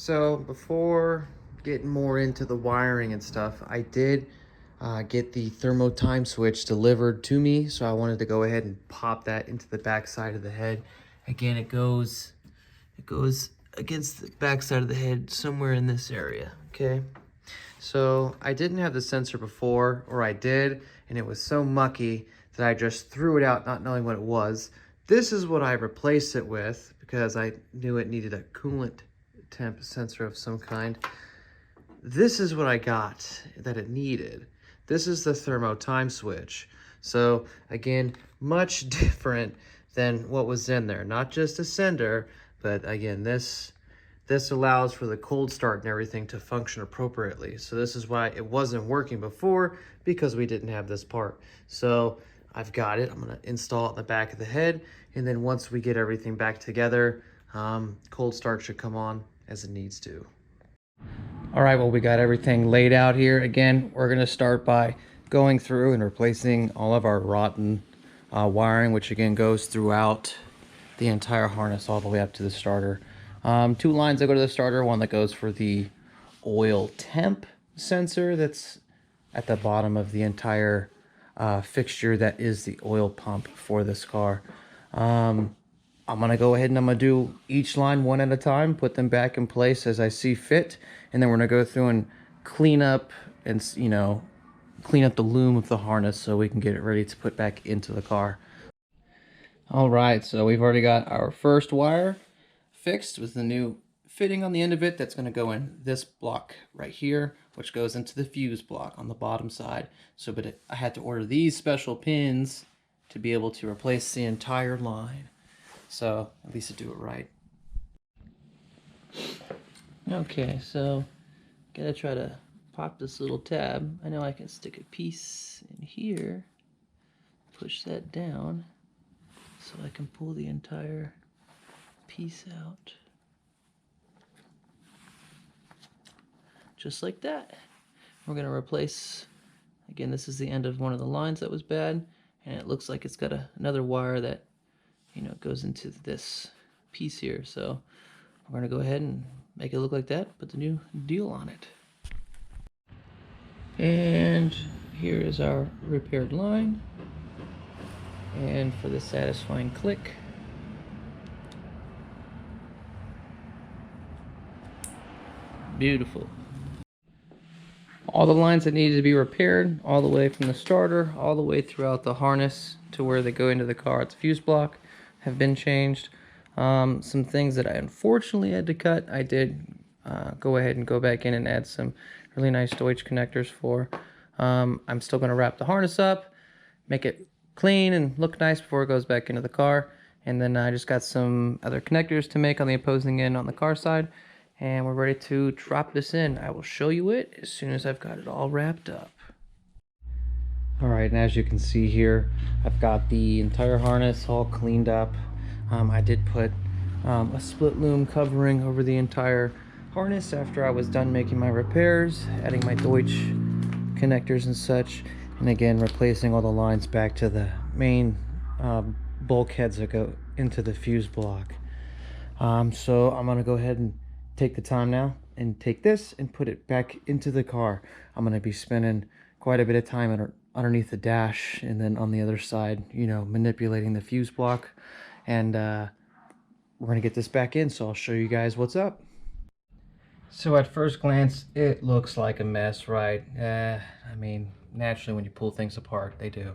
So before getting more into the wiring and stuff, I did get the thermo time switch delivered to me. So I wanted to go ahead and pop that into the back side of the head. Again, it goes against the back side of the head somewhere in this area, okay? So I didn't have the sensor before, or I did, and it was so mucky that I just threw it out not knowing what it was. This is what I replaced it with because I knew it needed a coolant temp sensor of some kind. This is what I got that it needed. This is the thermo time switch. So again, much different than what was in there. Not just a sender, but again, this allows for the cold start and everything to function appropriately. So this is why it wasn't working before, because we didn't have this part. So I've got it. I'm gonna install it in the back of the head. And then once we get everything back together, cold start should come on as it needs to. All right, well, we got everything laid out here. Again, we're gonna start by going through and replacing all of our rotten wiring, which again goes throughout the entire harness all the way up to the starter. Two lines that go to the starter, one that goes for the oil temp sensor that's at the bottom of the entire fixture that is the oil pump for this car. I'm gonna go ahead and I'm gonna do each line one at a time, put them back in place as I see fit, and then we're gonna go through and clean up and, you know, clean up the loom of the harness so we can get it ready to put back into the car. All right, so we've already got our first wire fixed with the new fitting on the end of it. That's going to go in this block right here, which goes into the fuse block on the bottom side. So I had to order these special pins to be able to replace the entire line. So at least to do it right. Okay, so gotta try to pop this little tab. I know I can stick a piece in here, push that down so I can pull the entire piece out. Just like that. We're gonna replace, again, this is the end of one of the lines that was bad, and it looks like it's got another wire that, you know, goes into this piece here. So we're gonna go ahead and make it look like that, put the new deal on it. And here is our repaired line. And for the satisfying click, beautiful. All the lines that needed to be repaired, all the way from the starter, all the way throughout the harness to where they go into the car at the fuse block, have been changed. Some things that I unfortunately had to cut, I did go ahead and go back in and add some really nice Deutsch connectors for. I'm still going to wrap the harness up, make it clean and look nice before it goes back into the car. And then I just got some other connectors to make on the opposing end on the car side. And we're ready to drop this in. I will show you it as soon as I've got it all wrapped up. All right, and as you can see here, I've got the entire harness all cleaned up. I did put a split loom covering over the entire harness after I was done making my repairs, adding my Deutsch connectors and such, and again replacing all the lines back to the main bulkheads that go into the fuse block. So I'm gonna go ahead and take the time now and take this and put it back into the car. I'm gonna be spending quite a bit of time underneath the dash and then on the other side, you know, manipulating the fuse block, and we're gonna get this back in, so I'll show you guys what's up. So at first glance, it looks like a mess, right? I mean, naturally when you pull things apart, they do.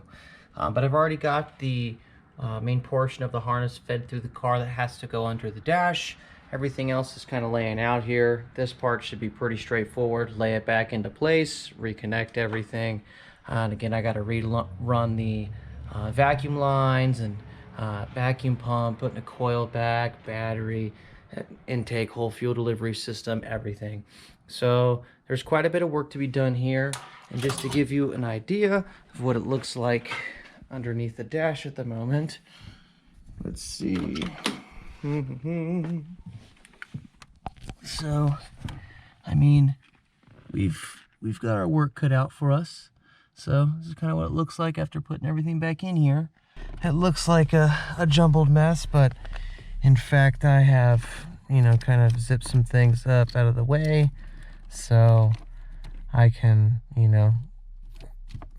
But I've already got the main portion of the harness fed through the car that has to go under the dash. Everything else is kind of laying out here. This part should be pretty straightforward. Lay it back into place, reconnect everything. And again, I got to rerun the vacuum lines and vacuum pump, putting a coil back, battery, intake, whole fuel delivery system, everything. So there's quite a bit of work to be done here. And just to give you an idea of what it looks like underneath the dash at the moment, let's see. So, I mean, we've got our work cut out for us. So this is kind of what it looks like after putting everything back in here. It looks like a jumbled mess, but in fact I have you know, kind of zip some things up out of the way so I can, you know,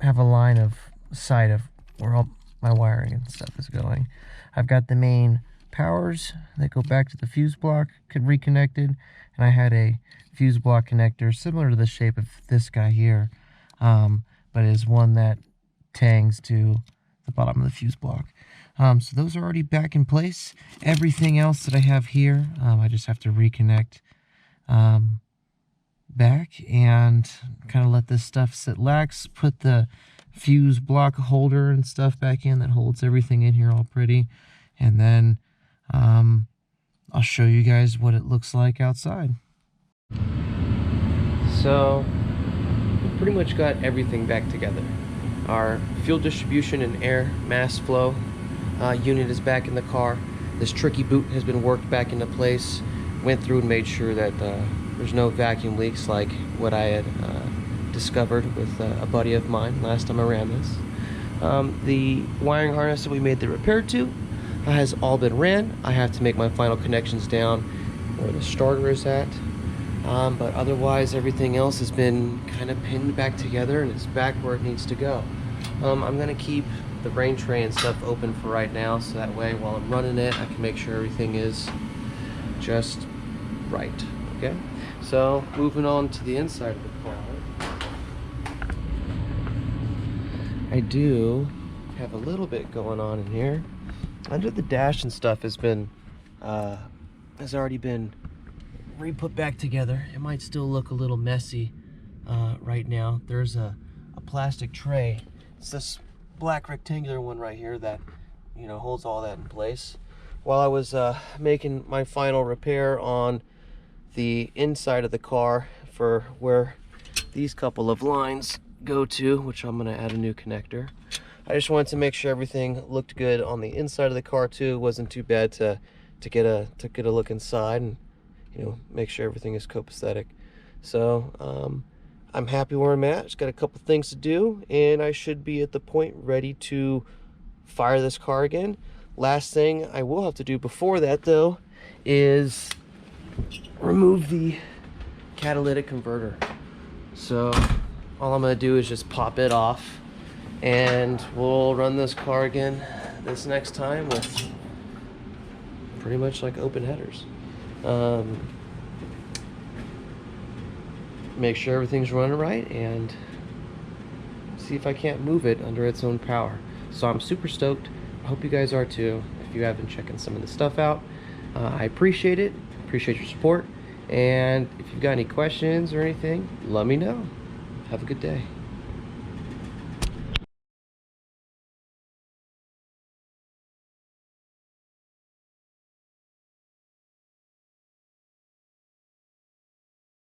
have a line of sight of where all my wiring and stuff is going. I've got the main powers that go back to the fuse block reconnected, and I had a fuse block connector similar to the shape of this guy here, but is one that tangs to the bottom of the fuse block. So those are already back in place. Everything else that I have here, I just have to reconnect back and kind of let this stuff sit lax, put the fuse block holder and stuff back in that holds everything in here all pretty, and then I'll show you guys what it looks like outside. So we pretty much got everything back together. Our fuel distribution and air mass flow unit is back in the car. This tricky boot has been worked back into place. Went through and made sure that there's no vacuum leaks like what I had discovered with a buddy of mine last time I ran this. The wiring harness that we made the repair to has all been ran. I have to make my final connections down where the starter is at. But otherwise everything else has been kind of pinned back together and it's back where it needs to go. I'm gonna keep the rain tray and stuff open for right now, so that way while I'm running it I can make sure everything is just right. Okay, so moving on to the inside of the car, I do have a little bit going on in here. Under the dash and stuff has already been re-put back together. It might still look a little messy right now. There's a plastic tray. It's this black rectangular one right here that, you know, holds all that in place. While I was making my final repair on the inside of the car for where these couple of lines go to, which I'm going to add a new connector, I just wanted to make sure everything looked good on the inside of the car too. It wasn't too bad to get a look inside and, you know, make sure everything is copacetic. So I'm happy where I'm at. Just got a couple things to do and I should be at the point ready to fire this car again. Last thing I will have to do before that though is remove the catalytic converter. So all I'm gonna do is just pop it off and we'll run this car again this next time with pretty much like open headers. Make sure everything's running right and see if I can't move it under its own power. So I'm super stoked. I hope you guys are too. If you have been checking some of this stuff out, I appreciate it. Appreciate your support. And if you've got any questions or anything, let me know. Have a good day.